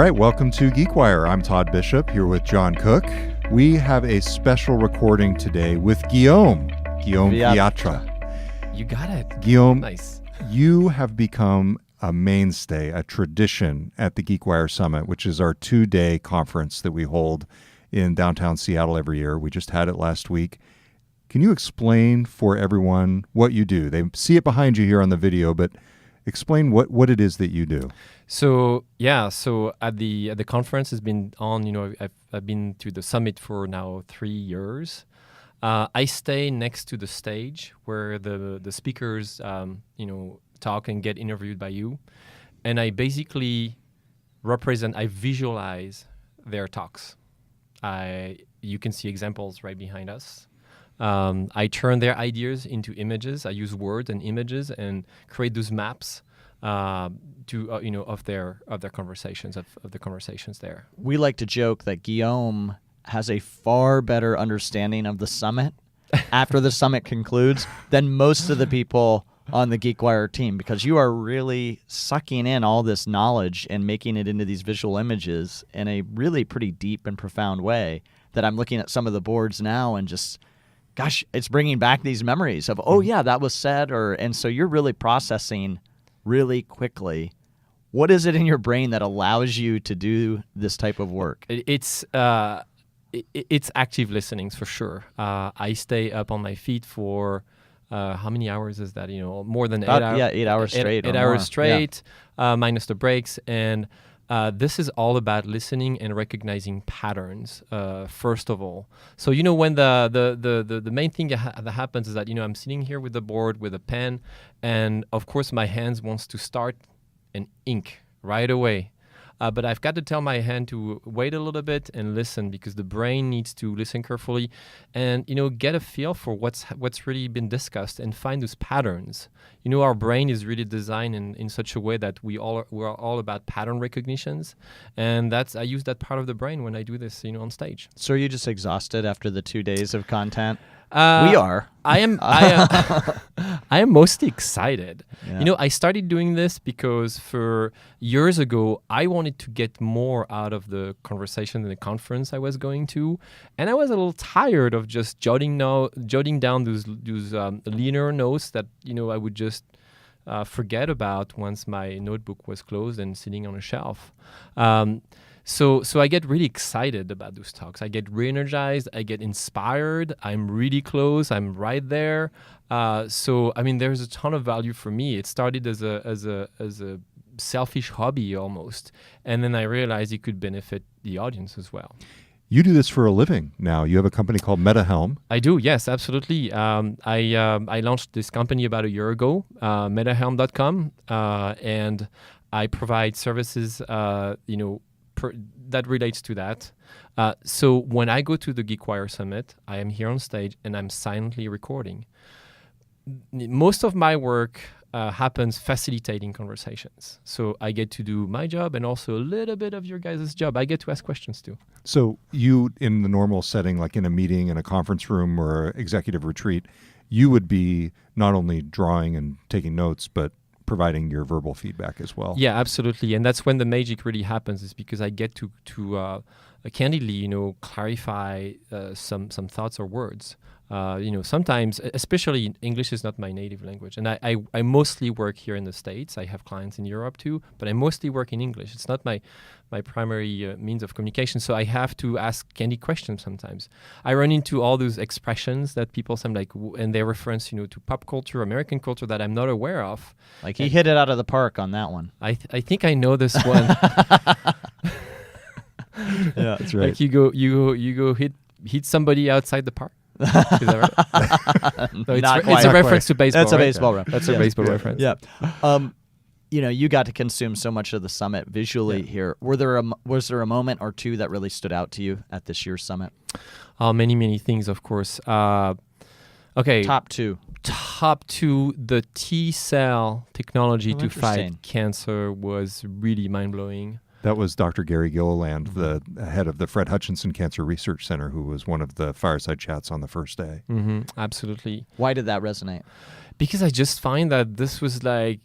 right, welcome to GeekWire. I'm Todd Bishop here with John Cook. We have a special recording today with Guillaume Viatra. You got it. Guillaume, nice. You have become a mainstay, a tradition at the GeekWire Summit, which is our 2-day conference that we hold in downtown Seattle every year. We just had it last week. Can you explain for everyone what you do? They see it behind you here on the video, but explain what it is that you do. So at the conference has been on, I've been to the summit for now 3 years. I stay next to the stage where the speakers, talk and get interviewed by you. And I basically I visualize their talks. You can see examples right behind us. I turn their ideas into images. I use words and images and create those maps of their conversations, of the conversations there. We like to joke that Guillaume has a far better understanding of the summit after the summit concludes than most of the people on the GeekWire team, because you are really sucking in all this knowledge and making it into these visual images in a really pretty deep and profound way that I'm looking at some of the boards now and just, gosh, it's bringing back these memories of, oh yeah, that was said, and so you're really processing really quickly. What is it in your brain that allows you to do this type of work? It's active listening for sure. I stay up on my feet for how many hours is that? More than 8 hours. Yeah, 8 hours straight. 8 hours straight, minus the breaks. And this is all about listening and recognizing patterns, first of all. So, when the main thing that happens is that, I'm sitting here with the board with a pen, and of course my hands wants to start and ink right away. But I've got to tell my hand to wait a little bit and listen, because the brain needs to listen carefully and, get a feel for what's really been discussed and find those patterns. Our brain is really designed in such a way that we're all about pattern recognitions. And I use that part of the brain when I do this, on stage. So are you just exhausted after the 2 days of content? We are. I am mostly excited. Yeah. I started doing this because for years ago, I wanted to get more out of the conversation in the conference I was going to. And I was a little tired of just jotting down those linear notes that, I would just forget about once my notebook was closed and sitting on a shelf. So I get really excited about those talks. I get re-energized. I get inspired. I'm really close. I'm right there. There's a ton of value for me. It started as a selfish hobby almost, and then I realized it could benefit the audience as well. You do this for a living now. You have a company called MetaHelm. I do, yes, absolutely. I launched this company about a year ago, MetaHelm.com, and I provide services, that relates to that. So when I go to the GeekWire Summit, I am here on stage and I'm silently recording. Most of my work happens facilitating conversations. So I get to do my job and also a little bit of your guys' job. I get to ask questions too. So you, in the normal setting, like in a meeting, in a conference room or executive retreat, you would be not only drawing and taking notes, but providing your verbal feedback as well. Yeah, absolutely. And that's when the magic really happens, is because I get to candidly, clarify some thoughts or words. Sometimes, especially English is not my native language. And I mostly work here in the States. I have clients in Europe too, but I mostly work in English. It's not my primary means of communication. So I have to ask candid questions sometimes. I run into all those expressions that people say, and they reference, to pop culture, American culture that I'm not aware of. Like he hit it out of the park on that one. I think I know this one. Yeah, that's right. Like you go hit somebody outside the park. Is that right? No, it's a reference to baseball. That's a right? baseball reference. That's a baseball reference. Yeah. You got to consume so much of the summit visually here. Was there a moment or two that really stood out to you at this year's summit? Many things, of course. Okay. Top two. The T-cell technology to fight cancer was really mind-blowing. That was Dr. Gary Gilliland, the head of the Fred Hutchinson Cancer Research Center, who was one of the fireside chats on the first day. Mm-hmm, absolutely. Why did that resonate? Because I just find that this was like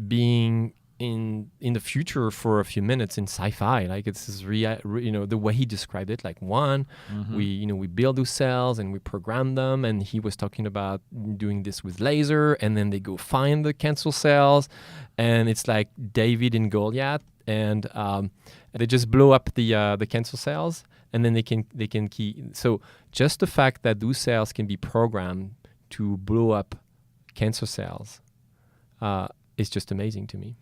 being in the future for a few minutes in sci-fi. Like it's this the way he described it. Like we build those cells and we program them, and he was talking about doing this with laser, and then they go find the cancer cells, and it's like David and Goliath, and they just blow up the cancer cells, and then they can key. So just the fact that those cells can be programmed to blow up cancer cells is just amazing to me.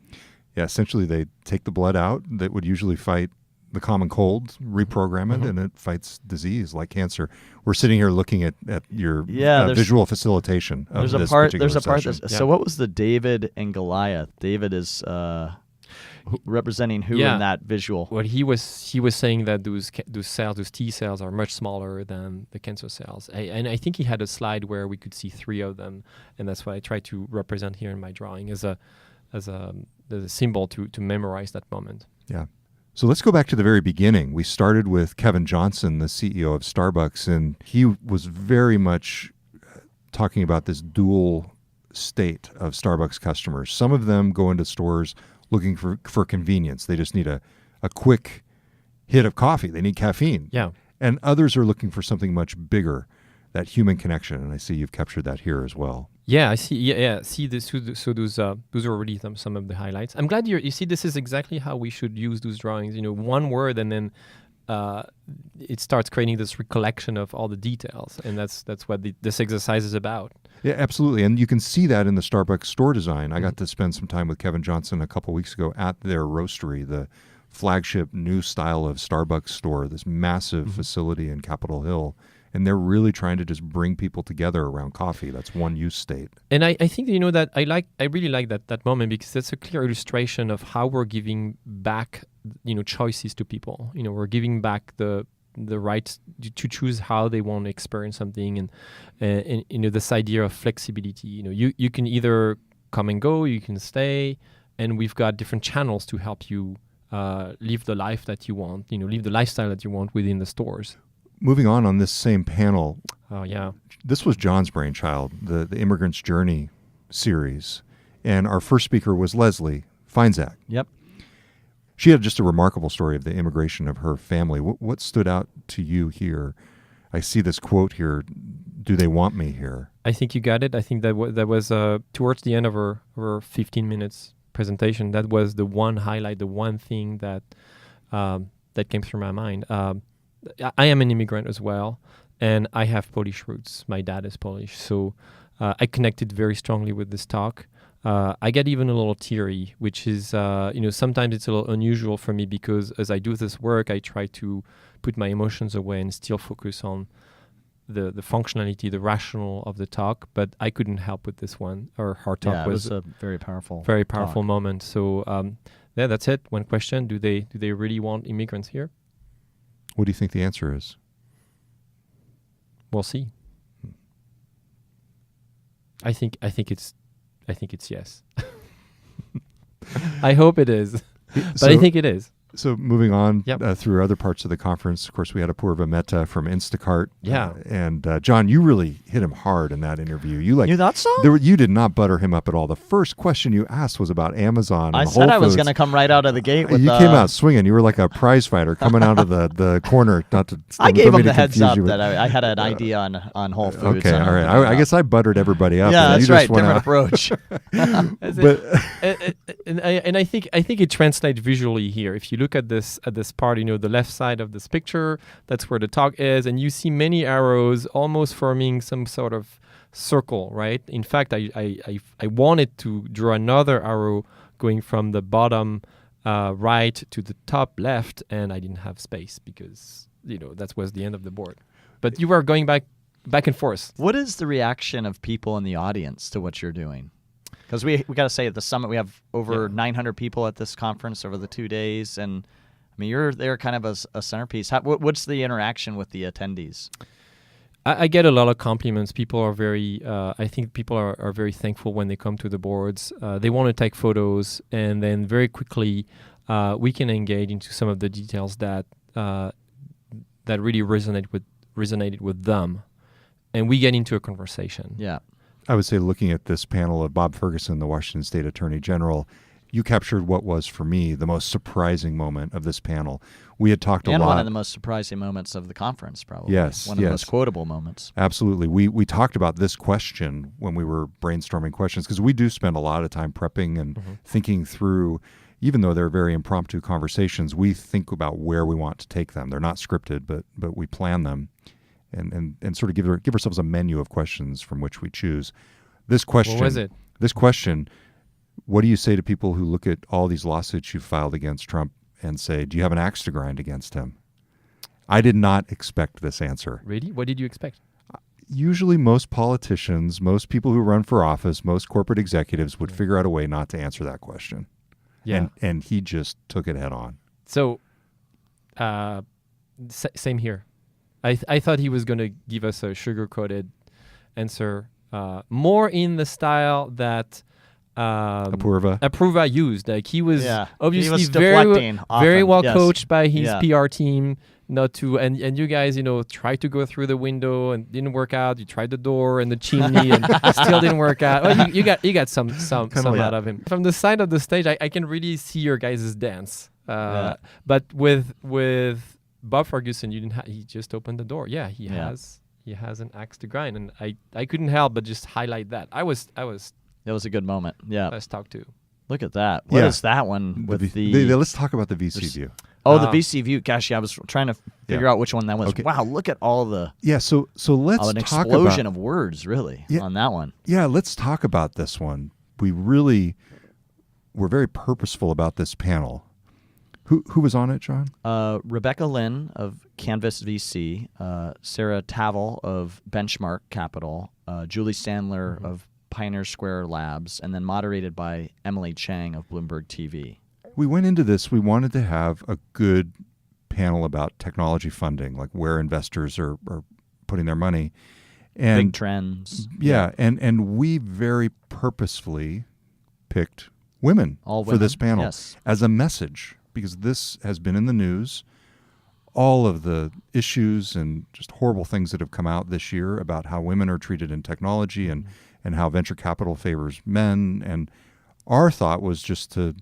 Yeah, essentially they take the blood out that would usually fight the common cold, reprogram it, and it fights disease like cancer. We're sitting here looking at your visual facilitation of this particular session. So what was the David and Goliath? David is representing who in that visual? Well, he was saying that those cells, those T cells, are much smaller than the cancer cells. And I think he had a slide where we could see 3 of them, and that's what I try to represent here in my drawing as a symbol to memorize that moment. Yeah. So let's go back to the very beginning. We started with Kevin Johnson, the CEO of Starbucks, and he was very much talking about this dual state of Starbucks customers. Some of them go into stores looking for convenience. They just need a quick hit of coffee. They need caffeine. Yeah. And others are looking for something much bigger, that human connection. And I see you've captured that here as well. Yeah, I see. Yeah. See this. So those are already some of the highlights. I'm glad you see. This is exactly how we should use those drawings. One word, and then it starts creating this recollection of all the details, and that's what this exercise is about. Yeah, absolutely. And you can see that in the Starbucks store design. I got to spend some time with Kevin Johnson a couple weeks ago at their roastery, the flagship new style of Starbucks store, this massive facility in Capitol Hill. And they're really trying to just bring people together around coffee. That's one use state. And I think that I really like that moment, because that's a clear illustration of how we're giving back choices to people. We're giving back the right to choose how they want to experience something, and this idea of flexibility. You can either come and go, you can stay, and we've got different channels to help you live the life that you want. Live the lifestyle that you want within the stores. Moving on this same panel. Oh, yeah. This was John's brainchild, the Immigrant's Journey series. And our first speaker was Leslie Feinzak. Yep. She had just a remarkable story of the immigration of her family. What stood out to you here? I see this quote here, "Do they want me here?" I think you got it. I think that was towards the end of her 15 minutes presentation. That was the one highlight, the one thing that came through my mind. I am an immigrant as well, and I have Polish roots. My dad is Polish, so I connected very strongly with this talk. I get even a little teary, which is, sometimes it's a little unusual for me, because as I do this work, I try to put my emotions away and still focus on the functionality, the rational of the talk. But I couldn't help with this one. Her talk was a very powerful moment. So that's it. One question: Do they really want immigrants here? What do you think the answer is? We'll see. I think it's yes. I hope it is, but I think it is. So moving on through other parts of the conference, of course, we had Apurva Mehta from Instacart. Yeah. And John, you really hit him hard in that interview. You thought so? You did not butter him up at all. The first question you asked was about Amazon. I said I was going to come right out of the gate with You came out swinging. You were like a prize fighter coming out of the corner. I gave him the heads up that I had an idea on Whole Foods. Okay, all right. I guess I buttered everybody up. Yeah, that's right. Different approach. And I think it translates visually here. If you look at this part, the left side of this picture, that's where the talk is, and you see many arrows almost forming some sort of circle, right? In fact, I wanted to draw another arrow going from the bottom right to the top left, and I didn't have space because that was the end of the board. But you were going back and forth. What is the reaction of people in the audience to what you're doing? Because we got to say, at the summit, we have over 900 people at this conference over the 2 days, and I mean, you're there kind of as a centerpiece. What's the interaction with the attendees? I get a lot of compliments. People are very, I think people are very thankful when they come to the boards. They want to take photos, and then very quickly we can engage into some of the details that really resonated with them, and we get into a conversation. Yeah. I would say, looking at this panel of Bob Ferguson, the Washington State Attorney General, you captured what was, for me, the most surprising moment of this panel. We had talked a lot. And one of the most surprising moments of the conference, probably. Yes, One of the most quotable moments. Absolutely. We talked about this question when we were brainstorming questions, because we do spend a lot of time prepping and thinking through, even though they're very impromptu conversations, we think about where we want to take them. They're not scripted, but we plan them and sort of give ourselves a menu of questions from which we choose. This question, What was it? This question, what do you say to people who look at all these lawsuits you filed against Trump and say, do you have an axe to grind against him? I did not expect this answer. Really? What did you expect? Usually most politicians, most people who run for office, most corporate executives would figure out a way not to answer that question. Yeah. And he just took it head on. So, same here. I thought he was going to give us a sugar-coated answer, more in the style that Apurva used. Like he was obviously very well coached by his PR team not to, and you guys, tried to go through the window and didn't work out. You tried the door and the chimney and still didn't work out. Well, you got some out of him. From the side of the stage, I can really see your guys' dance. But with Bob Ferguson, he just opened the door. Yeah, he has an axe to grind, and I couldn't help but just highlight that. That was a good moment. Yeah. Let's talk to. Look at that. What is that one with let's talk about the VC view. Oh, the VC view. Gosh, I was trying to figure out which one that was. Okay. Wow, look at all the So let's an talk explosion of words really on that one. Yeah, let's talk about this one. We're very purposeful about this panel. Who was on it, John? Rebecca Lynn of Canvas VC, Sarah Tavel of Benchmark Capital, Julie Sandler of Pioneer Square Labs, and then moderated by Emily Chang of Bloomberg TV. We went into this, we wanted to have a good panel about technology funding, like where investors are putting their money. And big trends. Yeah, and we very purposefully picked women for this panel as a message, because this has been in the news. All of the issues and just horrible things that have come out this year about how women are treated in technology and how venture capital favors men. And our thought was just to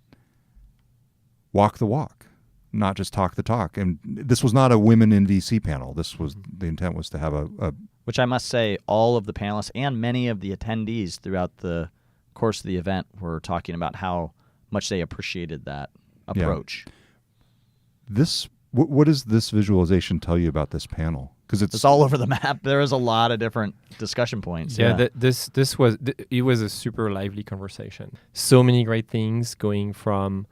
walk the walk, not just talk the talk. And this was not a women in VC panel. This was the intent was to have a which I must say, all of the panelists and many of the attendees throughout the course of the event were talking about how much they appreciated that approach. Yeah. What does this visualization tell you about this panel? Because it's all over the map. There is a lot of different discussion points. Yeah, this was a super lively conversation. So many great things going from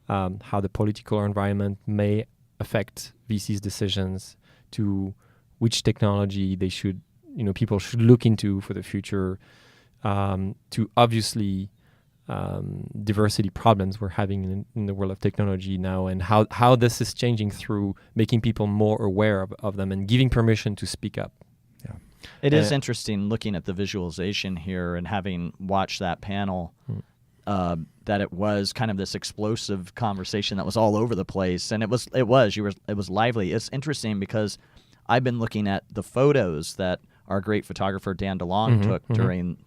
how the political environment may affect VC's decisions to which technology they should, people should look into for the future, to obviously diversity problems we're having in the world of technology now, and how this is changing through making people more aware of them and giving permission to speak up. Yeah, it is interesting looking at the visualization here and having watched that panel, that it was kind of this explosive conversation that was all over the place, and it was lively. It's interesting because I've been looking at the photos that our great photographer Dan DeLong took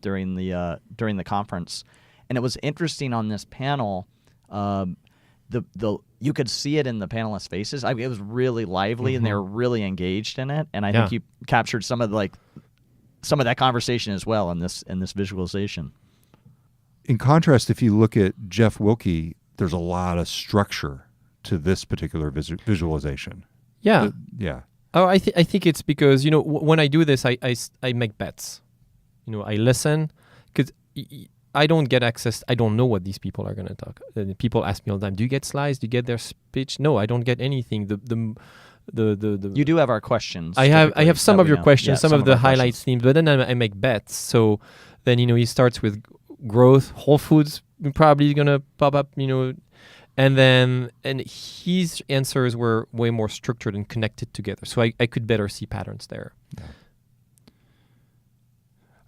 during the conference. And it was interesting on this panel. You could see it in the panelists' faces. It was really lively, and they were really engaged in it. And I think you captured some of that conversation as well in this visualization. In contrast, if you look at Jeff Wilkie, there's a lot of structure to this particular visualization. Yeah. Yeah. Oh, I think it's because when I do this, I make bets. I listen because I don't get access. I don't know what these people are going to talk. People ask me all the time, "Do you get slides? Do you get their speech?" No, I don't get anything. You do have our questions. I have some of your questions, some of the highlight themes, but then I make bets. So then he starts with growth. Whole Foods probably going to pop up. And his answers were way more structured and connected together. So I could better see patterns there. Yeah.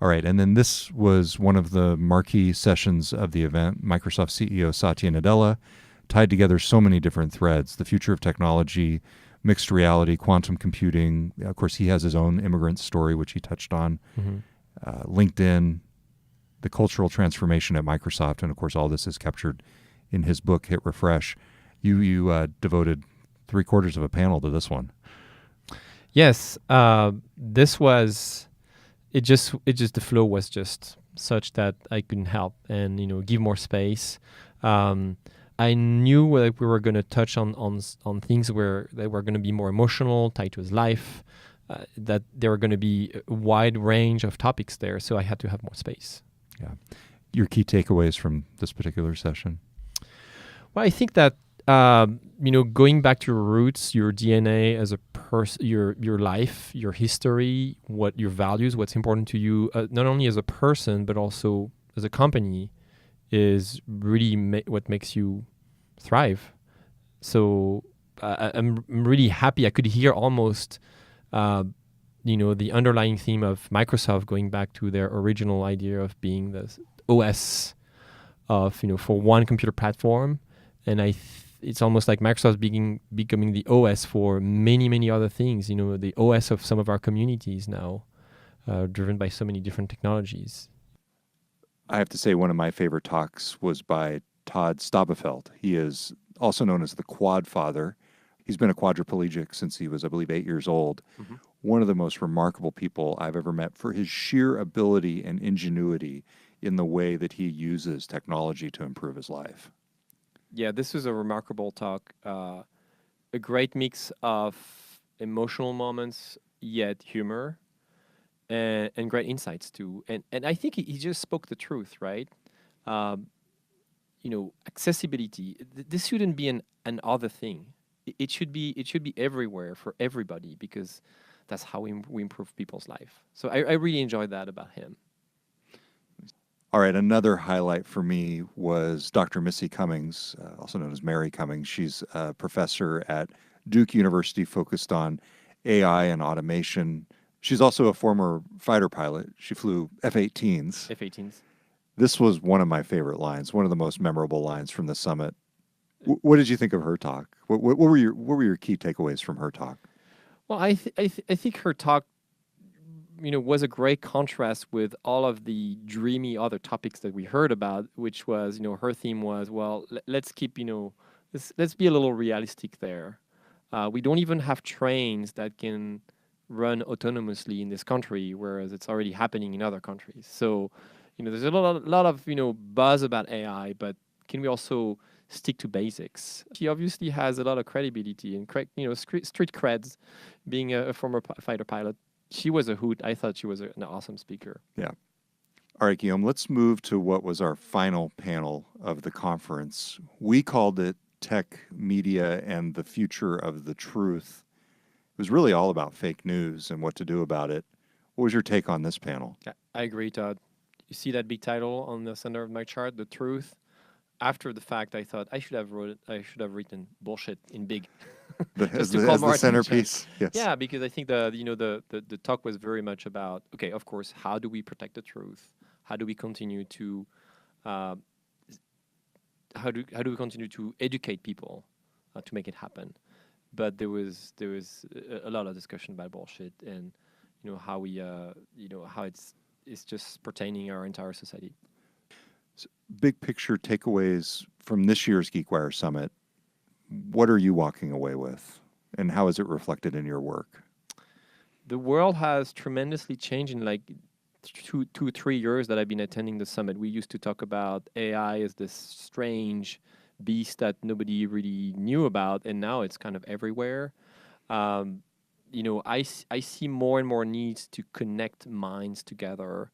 All right, and then this was one of the marquee sessions of the event. Microsoft CEO Satya Nadella tied together so many different threads: the future of technology, mixed reality, quantum computing. Of course, he has his own immigrant story, which he touched on. LinkedIn, the cultural transformation at Microsoft, and of course, all this is captured in his book, Hit Refresh. You devoted 3/4 of a panel to this one. Yes, this was it. Just the flow was just such that I couldn't help and give more space. I knew that we were going to touch on things that were going to be more emotional, tied to his life. That there were going to be a wide range of topics there, so I had to have more space. Yeah. Your key takeaways from this particular session? Well, I think that going back to your roots, your DNA as a person, your life, your history, what your values, what's important to you, not only as a person but also as a company, is really what makes you thrive. So I'm really happy. I could hear almost, the underlying theme of Microsoft going back to their original idea of being the OS of for one computer platform, and it's almost like Microsoft becoming the OS for many other things. The OS of some of our communities now, driven by so many different technologies. I have to say one of my favorite talks was by Todd Stava. He is also known as the Quad Father. He's been a quadriplegic since he was, I believe, 8 years old. Mm-hmm. One of the most remarkable people I've ever met for his sheer ability and ingenuity in the way that he uses technology to improve his life. Yeah, this was a remarkable talk. A great mix of emotional moments, yet humor, and great insights too. And I think he just spoke the truth, right? Accessibility. This shouldn't be an other thing. It should be everywhere for everybody, because that's how we improve people's life. So I really enjoyed that about him. All right, another highlight for me was Dr. Missy Cummings, also known as Mary Cummings. She's a professor at Duke University focused on AI and automation. She's also a former fighter pilot. She flew F-18s. F-18s. This was one of my favorite lines, one of the most memorable lines from the summit. What did you think of her talk? What were your key takeaways from her talk? Well, I think her talk was a great contrast with all of the dreamy other topics that we heard about, which was, her theme was, well, let's keep, let's be a little realistic there. We don't even have trains that can run autonomously in this country, whereas it's already happening in other countries. So, there's a lot of, buzz about AI, but can we also stick to basics? She obviously has a lot of credibility and, street creds, being a former fighter pilot. She was a hoot. I thought she was an awesome speaker. Yeah. All right, Guillaume, let's move to what was our final panel of the conference. We called it Tech, Media, and the Future of the Truth. It was really all about fake news and what to do about it. What was your take on this panel? I agree, Todd. You see that big title on the center of my chart, The Truth? After the fact, I thought I should have written bullshit in big. As the centerpiece. Yes. Yeah, because I think the talk was very much about, okay, of course, how do we protect the truth? How do we continue to how do we continue to educate people to make it happen? But there was a lot of discussion about bullshit and how we how it's just pertaining our entire society. So, big picture takeaways from this year's GeekWire Summit. What are you walking away with, and how is it reflected in your work? The world has tremendously changed in like 3 years that I've been attending the summit. We used to talk about AI as this strange beast that nobody really knew about, and now it's kind of everywhere. I see more and more needs to connect minds together.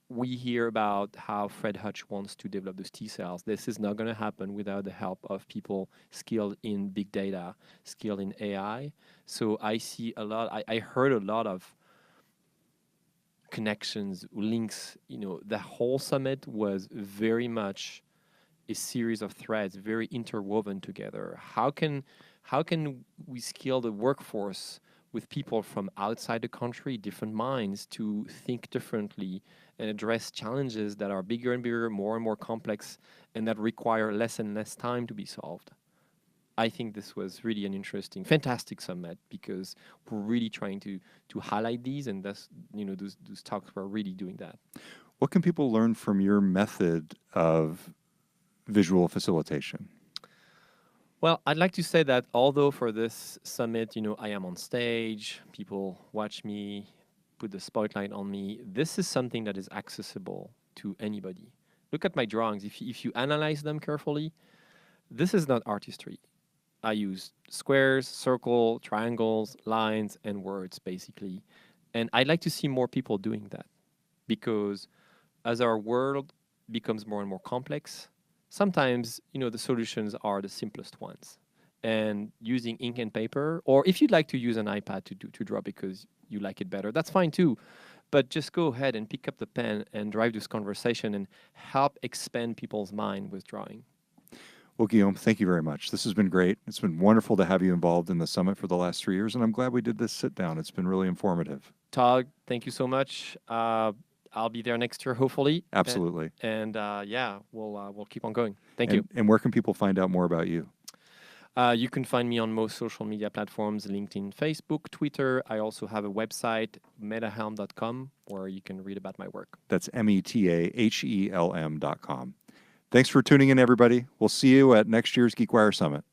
We hear about how Fred Hutch wants to develop those T cells. This is not going to happen without the help of people skilled in big data, skilled in AI. So I see a lot. I heard a lot of connections, links. The whole summit was very much a series of threads, very interwoven together. How can we skill the workforce with people from outside the country, different minds, to think differently and address challenges that are bigger and bigger, more and more complex, and that require less and less time to be solved? I think this was really an interesting, fantastic summit, because we're really trying to highlight these, and those talks were really doing that. What can people learn from your method of visual facilitation? Well, I'd like to say that although for this summit, I am on stage, people watch me, put the spotlight on me, this is something that is accessible to anybody. Look at my drawings. If you analyze them carefully, this is not artistry. I use squares, circle, triangles, lines, and words, basically. And I'd like to see more people doing that because as our world becomes more and more complex, sometimes, the solutions are the simplest ones. And using ink and paper, or if you'd like to use an iPad to draw because you like it better, that's fine too. But just go ahead and pick up the pen and drive this conversation and help expand people's mind with drawing. Well, Guillaume, thank you very much. This has been great. It's been wonderful to have you involved in the summit for the last 3 years, and I'm glad we did this sit down. It's been really informative. Todd, thank you so much. I'll be there next year, hopefully. Absolutely. And we'll keep on going. Thank you. And where can people find out more about you? You can find me on most social media platforms, LinkedIn, Facebook, Twitter. I also have a website, metahelm.com, where you can read about my work. That's metahelm.com. Thanks for tuning in, everybody. We'll see you at next year's GeekWire Summit.